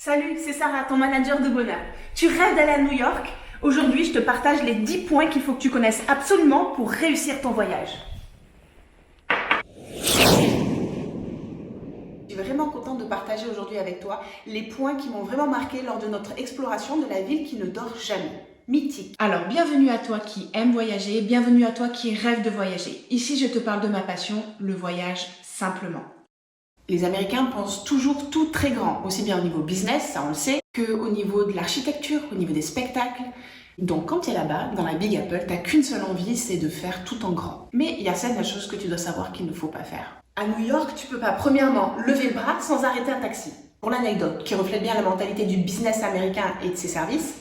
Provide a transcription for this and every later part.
Salut, c'est Sarah, ton manager de bonheur. Tu rêves d'aller à New York? Aujourd'hui, je te partage les 10 points qu'il faut que tu connaisses absolument pour réussir ton voyage. Je suis vraiment contente de partager aujourd'hui avec toi les points qui m'ont vraiment marqué lors de notre exploration de la ville qui ne dort jamais. Mythique. Alors, bienvenue à toi qui aime voyager, bienvenue à toi qui rêve de voyager. Ici, je te parle de ma passion, le voyage simplement. Les Américains pensent toujours tout très grand, aussi bien au niveau business, ça on le sait, qu'au niveau de l'architecture, au niveau des spectacles. Donc quand tu es là-bas, dans la Big Apple, t'as qu'une seule envie, c'est de faire tout en grand. Mais il y a certaines choses que tu dois savoir qu'il ne faut pas faire. À New York, tu peux pas, premièrement, lever le bras sans arrêter un taxi. Pour l'anecdote, qui reflète bien la mentalité du business américain et de ses services,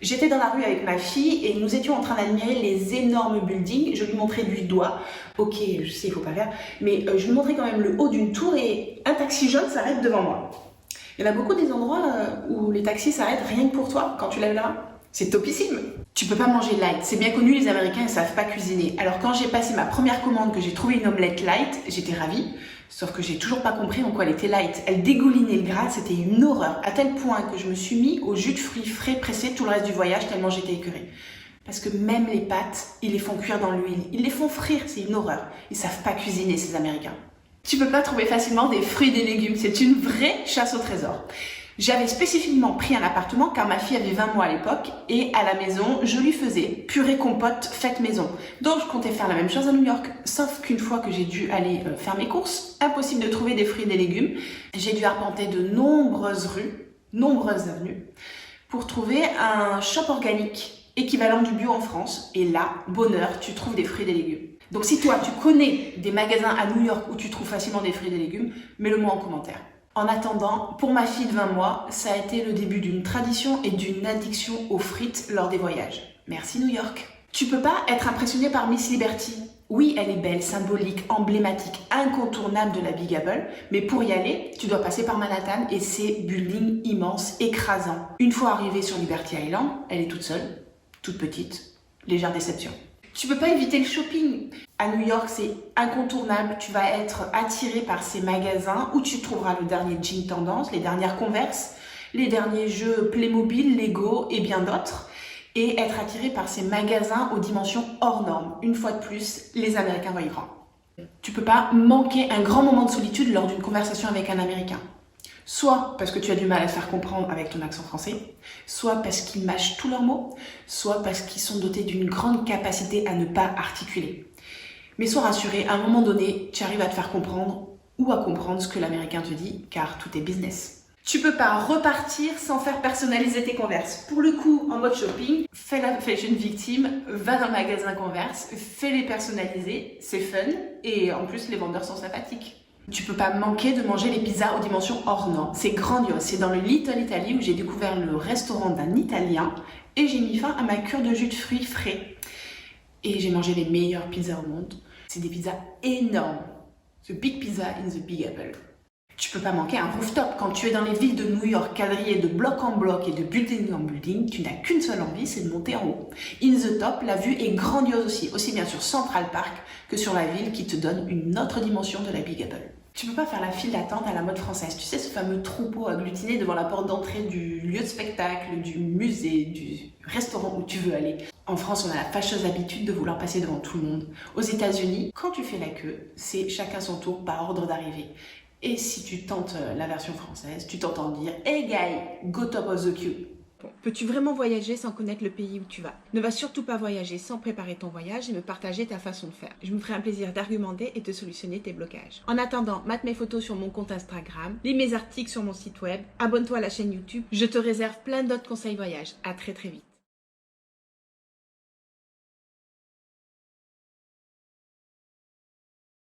j'étais dans la rue avec ma fille et nous étions en train d'admirer les énormes buildings. Je lui montrais du doigt. Ok, je sais, il faut pas faire. Mais je lui montrais quand même le haut d'une tour et un taxi jaune s'arrête devant moi. Il y en a beaucoup des endroits où les taxis s'arrêtent rien que pour toi quand tu lèves la main. C'est topissime. Tu peux pas manger light. C'est bien connu, les Américains ne savent pas cuisiner. Alors quand j'ai passé ma première commande, que j'ai trouvé une omelette light, j'étais ravie. Sauf que j'ai toujours pas compris en quoi elle était light. Elle dégoulinait le gras, c'était une horreur. À tel point que je me suis mis au jus de fruits frais pressé tout le reste du voyage tellement j'étais écœurée. Parce que même les pâtes, ils les font cuire dans l'huile. Ils les font frire, c'est une horreur. Ils savent pas cuisiner, ces Américains. Tu peux pas trouver facilement des fruits et des légumes. C'est une vraie chasse au trésor. J'avais spécifiquement pris un appartement car ma fille avait 20 mois à l'époque et à la maison, je lui faisais purée compote faite maison. Donc je comptais faire la même chose à New York, sauf qu'une fois que j'ai dû aller faire mes courses, impossible de trouver des fruits et des légumes. J'ai dû arpenter de nombreuses rues, nombreuses avenues, pour trouver un shop organique équivalent du bio en France. Et là, bonheur, tu trouves des fruits et des légumes. Donc si toi, tu connais des magasins à New York où tu trouves facilement des fruits et des légumes, mets-le moi en commentaire. En attendant, pour ma fille de 20 mois, ça a été le début d'une tradition et d'une addiction aux frites lors des voyages. Merci New York. Tu peux pas être impressionné par Miss Liberty. Oui, elle est belle, symbolique, emblématique, incontournable de la Big Apple, mais pour y aller, tu dois passer par Manhattan et ses buildings immenses, écrasants. Une fois arrivée sur Liberty Island, elle est toute seule, toute petite, légère déception. Tu peux pas éviter le shopping. À New York, c'est incontournable. Tu vas être attiré par ces magasins où tu trouveras le dernier jean tendance, les dernières Converse, les derniers jeux Playmobil, Lego et bien d'autres. Et être attiré par ces magasins aux dimensions hors normes. Une fois de plus, les Américains voient grand. Tu peux pas manquer un grand moment de solitude lors d'une conversation avec un Américain. Soit parce que tu as du mal à faire comprendre avec ton accent français, soit parce qu'ils mâchent tous leurs mots, soit parce qu'ils sont dotés d'une grande capacité à ne pas articuler. Mais sois rassuré, à un moment donné, tu arrives à te faire comprendre ou à comprendre ce que l'Américain te dit, car tout est business. Tu peux pas repartir sans faire personnaliser tes Converse. Pour le coup, en mode shopping, fais la fashion victime, va dans le magasin Converse, fais-les personnaliser, c'est fun, et en plus les vendeurs sont sympathiques. Tu peux pas manquer de manger les pizzas aux dimensions hors normes. C'est grandiose. C'est dans le Little Italy où j'ai découvert le restaurant d'un Italien et j'ai mis fin à ma cure de jus de fruits frais. Et j'ai mangé les meilleures pizzas au monde. C'est des pizzas énormes. The Big Pizza in the Big Apple. Tu peux pas manquer un rooftop. Quand tu es dans les villes de New York, quadrillées de bloc en bloc et de building en building, tu n'as qu'une seule envie, c'est de monter en haut. In the top, la vue est grandiose aussi bien sur Central Park que sur la ville qui te donne une autre dimension de la Big Apple. Tu peux pas faire la file d'attente à la mode française. Tu sais, ce fameux troupeau agglutiné devant la porte d'entrée du lieu de spectacle, du musée, du restaurant où tu veux aller. En France, on a la fâcheuse habitude de vouloir passer devant tout le monde. Aux États-Unis, quand tu fais la queue, c'est chacun son tour par ordre d'arrivée. Et si tu tentes la version française, tu t'entends dire « Hey guy, go top of the queue ». Peux-tu vraiment voyager sans connaître le pays où tu vas? Ne va surtout pas voyager sans préparer ton voyage et me partager ta façon de faire. Je me ferai un plaisir d'argumenter et de solutionner tes blocages. En attendant, mate mes photos sur mon compte Instagram, lis mes articles sur mon site web, abonne-toi à la chaîne YouTube. Je te réserve plein d'autres conseils voyage. À très vite.